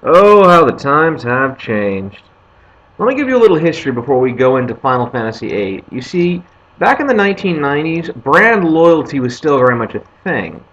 Oh, how the times have changed. Let me give you a little history before we go into Final Fantasy VIII. You see, back in the 1990s, brand loyalty was still very much a thing.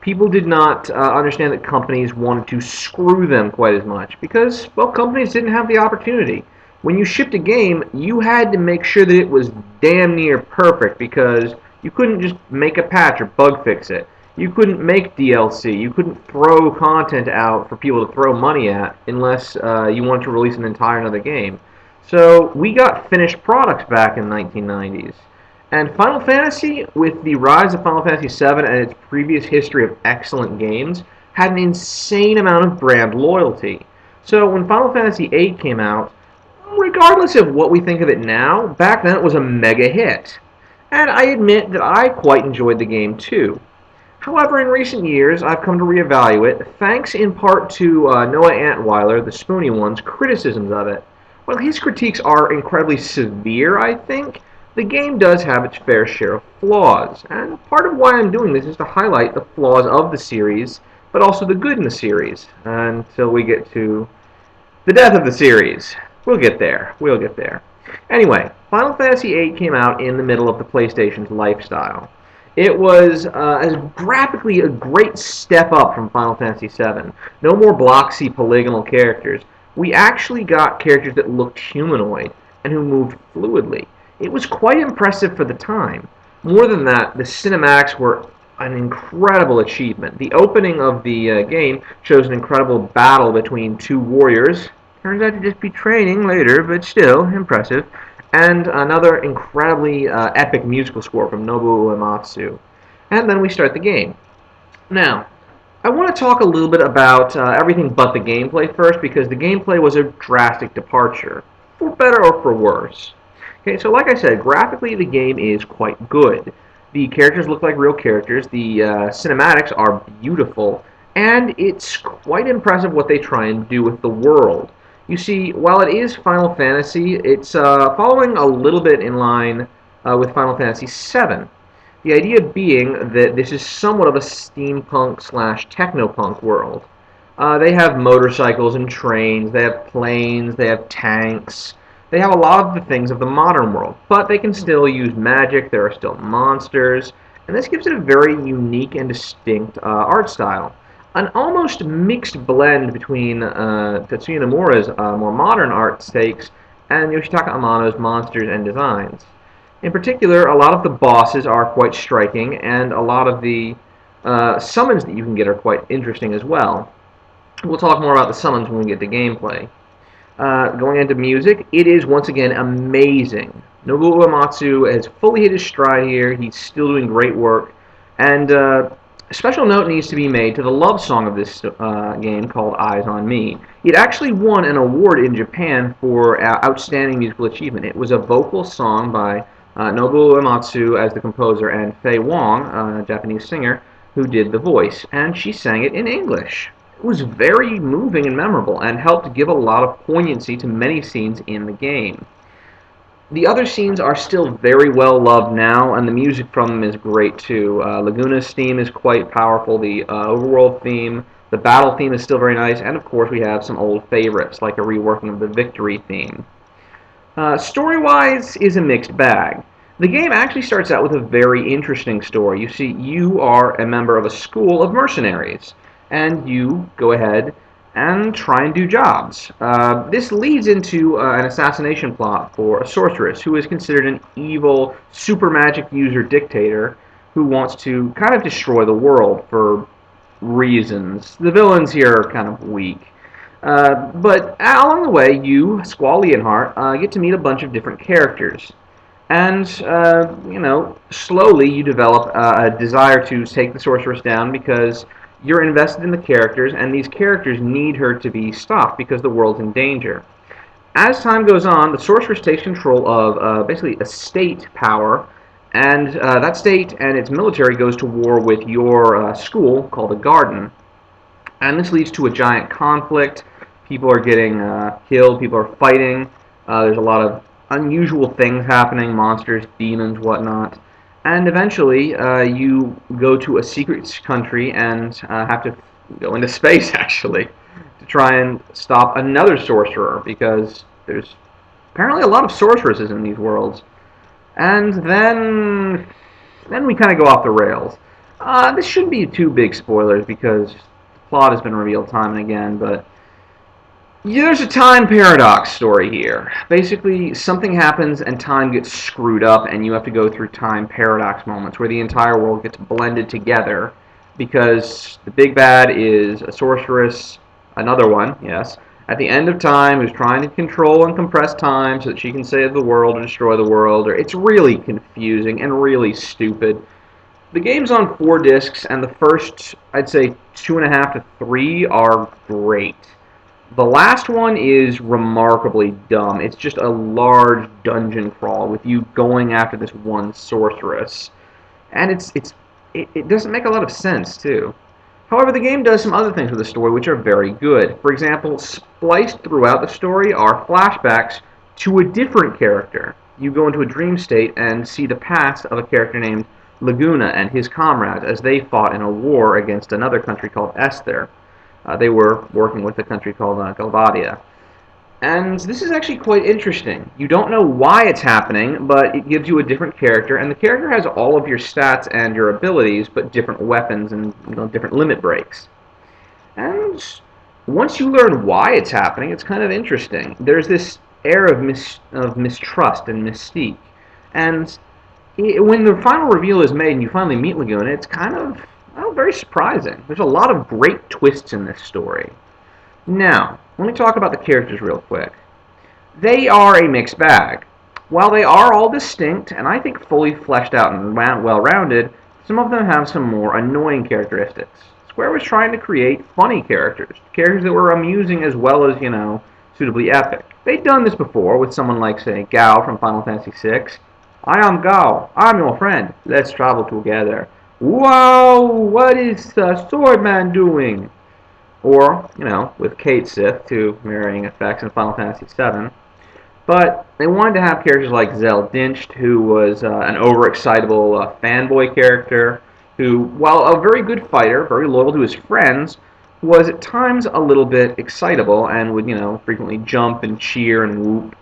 People did not understand that companies wanted to screw them quite as much because, well, companies didn't have the opportunity. When you shipped a game, you had to make sure that it was damn near perfect because you couldn't just make a patch or bug fix it. You couldn't make DLC. You couldn't throw content out for people to throw money at unless you wanted to release an entire another game. So we got finished products back in the 1990s. And Final Fantasy, with the rise of Final Fantasy VII and its previous history of excellent games, had an insane amount of brand loyalty. So when Final Fantasy VIII came out, regardless of what we think of it now, back then it was a mega hit. And I admit that I quite enjoyed the game too. However, in recent years, I've come to reevaluate, thanks in part to Noah Antweiler, the Spoony One's criticisms of it. While his critiques are incredibly severe, I think, the game does have its fair share of flaws. And part of why I'm doing this is to highlight the flaws of the series, but also the good in the series, until we get to the death of the series. We'll get there. We'll get there. Anyway, Final Fantasy VIII came out in the middle of the PlayStation's lifestyle. It was graphically a great step up from Final Fantasy VII. No more bloxy polygonal characters. We actually got characters that looked humanoid and who moved fluidly. It was quite impressive for the time. More than that, the cinematics were an incredible achievement. The opening of the game shows an incredible battle between two warriors. Turns out to just be training later, but still impressive. And another incredibly epic musical score from Nobuo Uematsu. And then we start the game. Now, I want to talk a little bit about everything but the gameplay first, because the gameplay was a drastic departure, for better or for worse. Okay, so like I said, graphically the game is quite good. The characters look like real characters, the cinematics are beautiful, and it's quite impressive what they try and do with the world. You see, while it is Final Fantasy, it's following a little bit in line with Final Fantasy VII. The idea being that this is somewhat of a steampunk slash technopunk world. They have motorcycles and trains, they have planes, they have tanks, they have a lot of the things of the modern world, but they can still use magic, there are still monsters, and this gives it a very unique and distinct art style. An almost mixed blend between Tetsuya Nomura's more modern art takes and Yoshitaka Amano's monsters and designs. In particular, a lot of the bosses are quite striking, and a lot of the summons that you can get are quite interesting as well. We'll talk more about the summons when we get to gameplay. Going into music, it is once again amazing. Nobuo Uematsu has fully hit his stride here. He's still doing great work, and a special note needs to be made to the love song of this game called Eyes on Me. It actually won an award in Japan for Outstanding Musical Achievement. It was a vocal song by Nobuo Uematsu as the composer and Faye Wong, a Japanese singer, who did the voice, and she sang it in English. It was very moving and memorable and helped give a lot of poignancy to many scenes in the game. The other scenes are still very well loved now, and the music from them is great too. Laguna's theme is quite powerful, the overworld theme, the battle theme is still very nice, and of course we have some old favorites, like a reworking of the Victory theme. Story-wise is a mixed bag. The game actually starts out with a very interesting story. You see, you are a member of a school of mercenaries, and you go ahead and try and do jobs. This leads into an assassination plot for a sorceress who is considered an evil super magic user dictator who wants to kind of destroy the world for reasons. The villains here are kind of weak. But along the way, you, Squall Leonhart, get to meet a bunch of different characters. And, slowly you develop a desire to take the sorceress down because you're invested in the characters, and these characters need her to be stopped because the world's in danger. As time goes on, the sorceress takes control of basically a state power, and that state and its military goes to war with your school called a garden. And this leads to a giant conflict. People are getting killed, people are fighting, there's a lot of unusual things happening, monsters, demons, whatnot. And eventually, you go to a secret country and have to go into space, actually, to try and stop another sorcerer, because there's apparently a lot of sorceresses in these worlds. And then we kind of go off the rails. This shouldn't be too big spoilers because the plot has been revealed time and again, but there's a time paradox story here. Basically, something happens and time gets screwed up, and you have to go through time paradox moments where the entire world gets blended together because the big bad is a sorceress, another one, yes, at the end of time who's trying to control and compress time so that she can save the world or destroy the world. Or it's really confusing and really stupid. The game's on 4 discs, and the first, I'd say, 2.5 to 3 are great. The last one is remarkably dumb. It's just a large dungeon crawl with you going after this one sorceress. And it doesn't make a lot of sense, too. However, the game does some other things with the story which are very good. For example, spliced throughout the story are flashbacks to a different character. You go into a dream state and see the past of a character named Laguna and his comrades as they fought in a war against another country called Esther. They were working with a country called Galvadia. And this is actually quite interesting. You don't know why it's happening, but it gives you a different character, and the character has all of your stats and your abilities, but different weapons and different limit breaks. And once you learn why it's happening, it's kind of interesting. There's this air of mistrust and mystique. And when the final reveal is made and you finally meet Laguna, it's kind of very surprising. There's a lot of great twists in this story. Now, let me talk about the characters real quick. They are a mixed bag. While they are all distinct, and I think fully fleshed out and well-rounded, some of them have some more annoying characteristics. Square was trying to create funny characters that were amusing as well as, suitably epic. They'd done this before with someone like, say, Gao from Final Fantasy VI. I am Gao. I'm your friend. Let's travel together. Wow, what is Swordman doing? Or, with Kate Sith, to varying effects in Final Fantasy VII. But they wanted to have characters like Zell Dinched, who was an overexcitable fanboy character, who, while a very good fighter, very loyal to his friends, was at times a little bit excitable and would, frequently jump and cheer and whoop.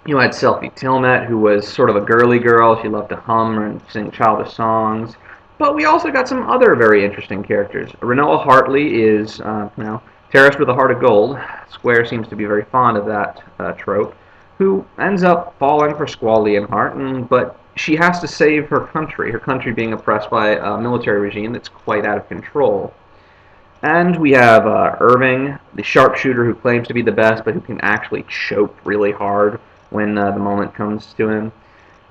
You had Selphie Tilmet, who was sort of a girly girl. She loved to hum and sing childish songs. But we also got some other very interesting characters. Renoa Hartley is, terrorist with a heart of gold. Square seems to be very fond of that trope. Who ends up falling for Squall Leonhardt, but she has to save her country being oppressed by a military regime that's quite out of control. And we have Irving, the sharpshooter who claims to be the best, but who can actually choke really hard when the moment comes to him.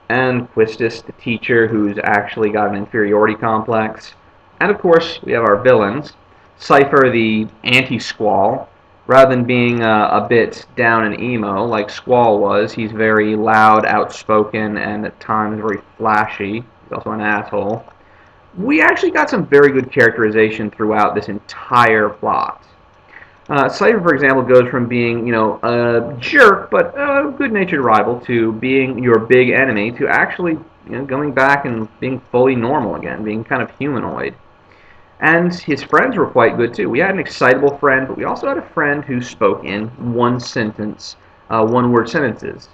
And Quistis, the teacher, who's actually got an inferiority complex. And of course, we have our villains. Cypher, the anti-Squall. Rather than being a bit down and emo like Squall was, he's very loud, outspoken, and at times very flashy. He's also an asshole. We actually got some very good characterization throughout this entire plot. Cypher, for example, goes from being, a jerk but a good-natured rival to being your big enemy to actually, going back and being fully normal again, being kind of humanoid. And his friends were quite good too. We had an excitable friend, but we also had a friend who spoke in one-word sentences.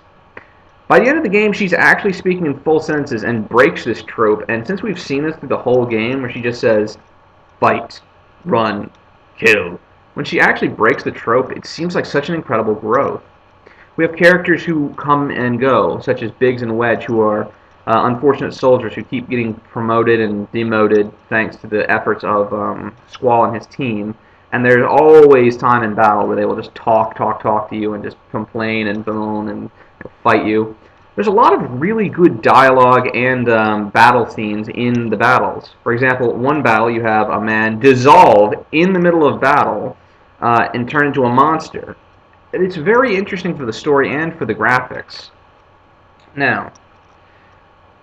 By the end of the game, she's actually speaking in full sentences and breaks this trope. And since we've seen this through the whole game, where she just says, fight, run, kill, when she actually breaks the trope, it seems like such an incredible growth. We have characters who come and go, such as Biggs and Wedge, who are unfortunate soldiers who keep getting promoted and demoted thanks to the efforts of Squall and his team. And there's always time in battle where they will just talk to you and just complain and moan and fight you. There's a lot of really good dialogue and battle scenes in the battles. For example, one battle you have a man dissolve in the middle of battle and turn into a monster. It's very interesting for the story and for the graphics. Now,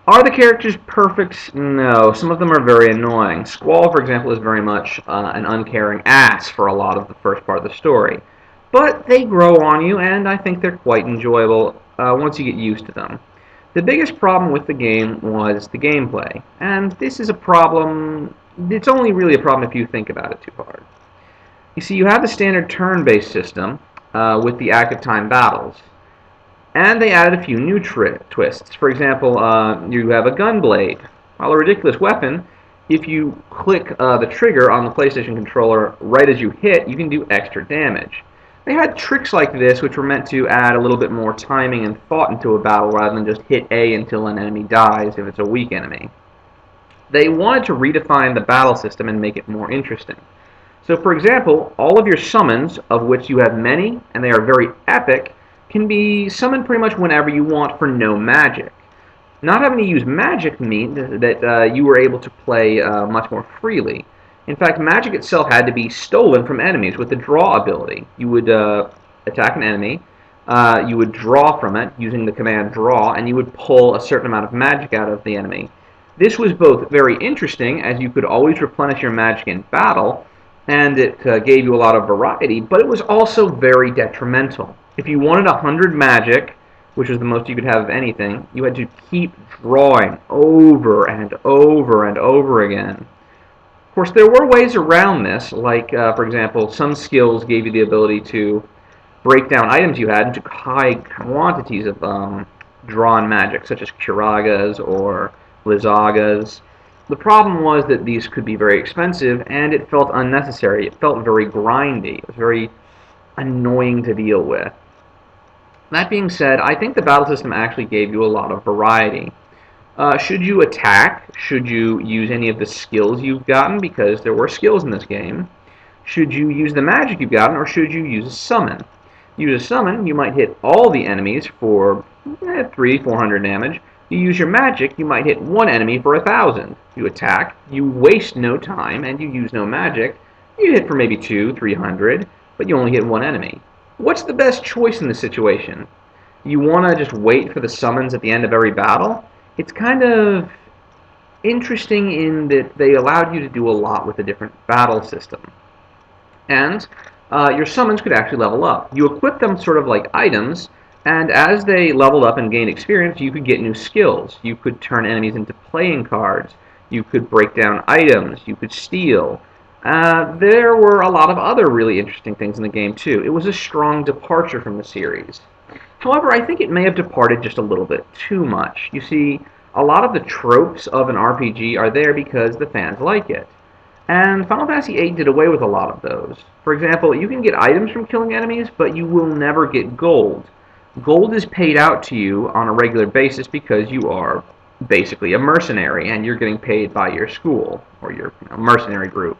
are the characters perfect? No. Some of them are very annoying. Squall, for example, is very much an uncaring ass for a lot of the first part of the story. But they grow on you, and I think they're quite enjoyable once you get used to them. The biggest problem with the game was the gameplay. And this is a problem it's only really a problem if you think about it too hard. You see, you have the standard turn-based system with the active time battles. And they added a few new twists. For example, you have a gun blade. While a ridiculous weapon, if you click the trigger on the PlayStation controller right as you hit, you can do extra damage. They had tricks like this which were meant to add a little bit more timing and thought into a battle rather than just hit A until an enemy dies if it's a weak enemy. They wanted to redefine the battle system and make it more interesting. So for example, all of your summons, of which you have many, and they are very epic, can be summoned pretty much whenever you want for no magic. Not having to use magic meant that you were able to play much more freely. In fact, magic itself had to be stolen from enemies with the draw ability. You would attack an enemy, you would draw from it using the command draw, and you would pull a certain amount of magic out of the enemy. This was both very interesting, as you could always replenish your magic in battle, and it gave you a lot of variety, but it was also very detrimental. If you wanted 100 magic, which was the most you could have of anything, you had to keep drawing over and over and over again. Of course, there were ways around this, like, for example, some skills gave you the ability to break down items you had into high quantities of drawn magic, such as curagas or lizagas. The problem was that these could be very expensive, and it felt unnecessary. It felt very grindy. It was very annoying to deal with. That being said, I think the battle system actually gave you a lot of variety. Should you attack? Should you use any of the skills you've gotten? Because there were skills in this game. Should you use the magic you've gotten, or should you use a summon? Use a summon, you might hit all the enemies for 300-400 damage. You use your magic, you might hit one enemy for 1,000. You attack, you waste no time, and you use no magic. You hit for maybe 200-300, but you only hit one enemy. What's the best choice in this situation? You want to just wait for the summons at the end of every battle? It's kind of interesting in that they allowed you to do a lot with a different battle system. And your summons could actually level up. You equip them sort of like items, and as they leveled up and gained experience, you could get new skills. You could turn enemies into playing cards. You could break down items. You could steal. There were a lot of other really interesting things in the game, too. It was a strong departure from the series. However, I think it may have departed just a little bit too much. You see, a lot of the tropes of an RPG are there because the fans like it. And Final Fantasy VIII did away with a lot of those. For example, you can get items from killing enemies, but you will never get gold. Gold is paid out to you on a regular basis because you are basically a mercenary, and you're getting paid by your school, or your mercenary group.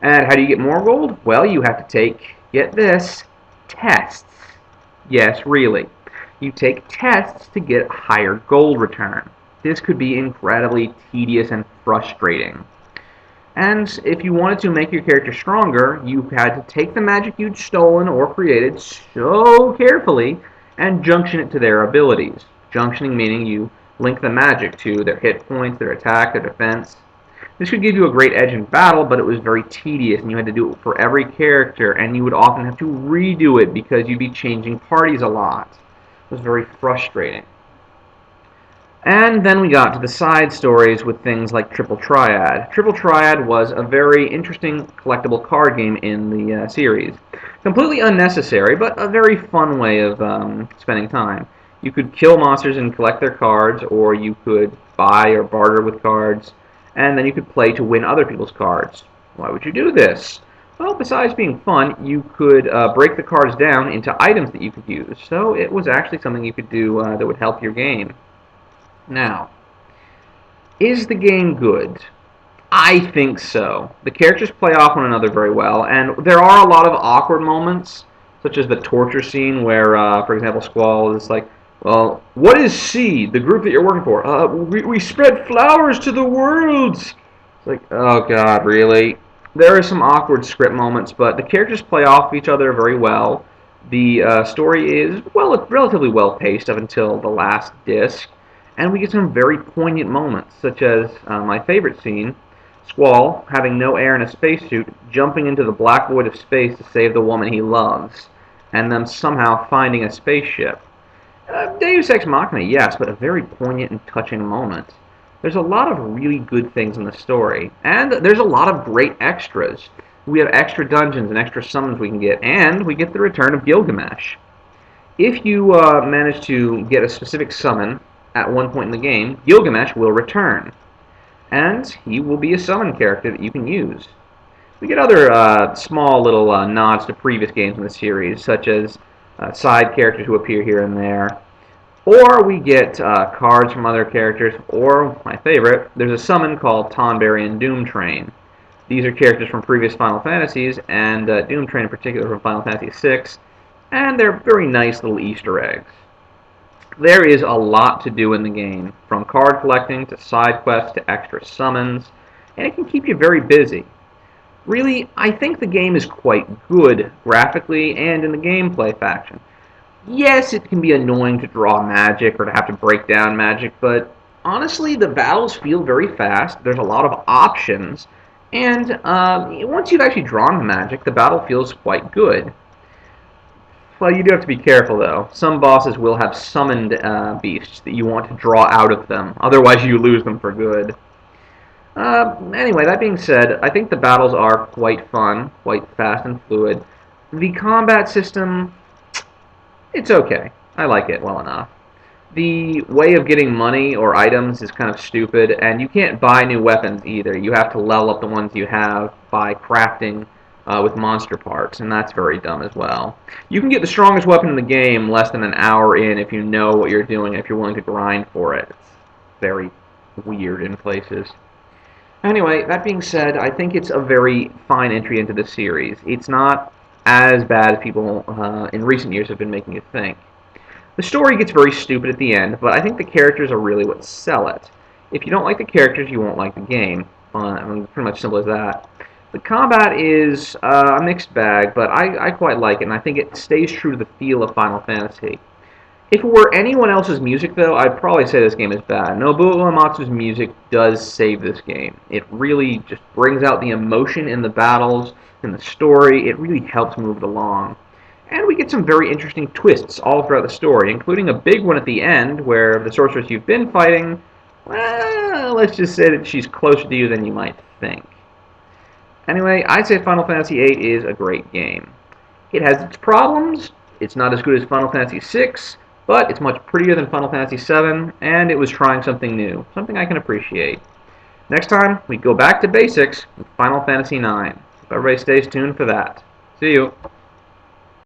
And how do you get more gold? Well, you have to take, get this, tests. Yes, really. You take tests to get higher gold return. This could be incredibly tedious and frustrating. And if you wanted to make your character stronger, you had to take the magic you'd stolen or created so carefully and junction it to their abilities. Junctioning meaning you link the magic to their hit points, their attack, their defense. This could give you a great edge in battle, but it was very tedious, and you had to do it for every character, and you would often have to redo it because you'd be changing parties a lot. It was very frustrating. And then we got to the side stories with things like Triple Triad. Triple Triad was a very interesting collectible card game in the series. Completely unnecessary, but a very fun way of spending time. You could kill monsters and collect their cards, or you could buy or barter with cards, and then you could play to win other people's cards. Why would you do this? Well, besides being fun, you could break the cards down into items that you could use. So it was actually something you could do that would help your game. Now, is the game good? I think so. The characters play off one another very well, and there are a lot of awkward moments, such as the torture scene where, for example, Squall is like, well, what is C, the group that you're working for? We spread flowers to the worlds. It's like, oh god, really? There are some awkward script moments, but the characters play off each other very well. The story is relatively well paced up until the last disc, and we get some very poignant moments, such as my favorite scene, Squall, having no air in a spacesuit, jumping into the black void of space to save the woman he loves, and them somehow finding a spaceship. Deus Ex Machina, yes, but a very poignant and touching moment. There's a lot of really good things in the story, and there's a lot of great extras. We have extra dungeons and extra summons we can get, and we get the return of Gilgamesh. If you manage to get a specific summon at one point in the game, Gilgamesh will return, and he will be a summon character that you can use. We get other small little nods to previous games in the series, such as side characters who appear here and there, or we get cards from other characters, or, my favorite, there's a summon called Tonberry and Doomtrain. These are characters from previous Final Fantasies, and Doomtrain in particular from Final Fantasy VI, and they're very nice little Easter eggs. There is a lot to do in the game, from card collecting to side quests to extra summons, and it can keep you very busy. Really, I think the game is quite good graphically and in the gameplay faction. Yes, it can be annoying to draw magic or to have to break down magic, but honestly, the battles feel very fast. There's a lot of options, and once you've actually drawn the magic, the battle feels quite good. Well, you do have to be careful, though. Some bosses will have summoned beasts that you want to draw out of them, otherwise you lose them for good. Anyway, that being said, I think the battles are quite fun, quite fast and fluid. The combat system, it's okay. I like it well enough. The way of getting money or items is kind of stupid, and you can't buy new weapons either. You have to level up the ones you have by crafting with monster parts, and that's very dumb as well. You can get the strongest weapon in the game less than an hour in if you know what you're doing, if you're willing to grind for it. It's very weird in places. Anyway, that being said, I think it's a very fine entry into the series. It's not as bad as people in recent years have been making it think. The story gets very stupid at the end, but I think the characters are really what sell it. If you don't like the characters, you won't like the game. Pretty much simple as that. The combat is a mixed bag, but I quite like it, and I think it stays true to the feel of Final Fantasy. If it were anyone else's music, though, I'd probably say this game is bad. Nobuo Uematsu's music does save this game. It really just brings out the emotion in the battles, in the story. It really helps move it along. And we get some very interesting twists all throughout the story, including a big one at the end, where the sorceress you've been fighting, well, let's just say that she's closer to you than you might think. Anyway, I'd say Final Fantasy VIII is a great game. It has its problems. It's not as good as Final Fantasy VI, but it's much prettier than Final Fantasy VII, and it was trying something new, something I can appreciate. Next time, we go back to basics with Final Fantasy IX. Hope everybody stays tuned for that. See you.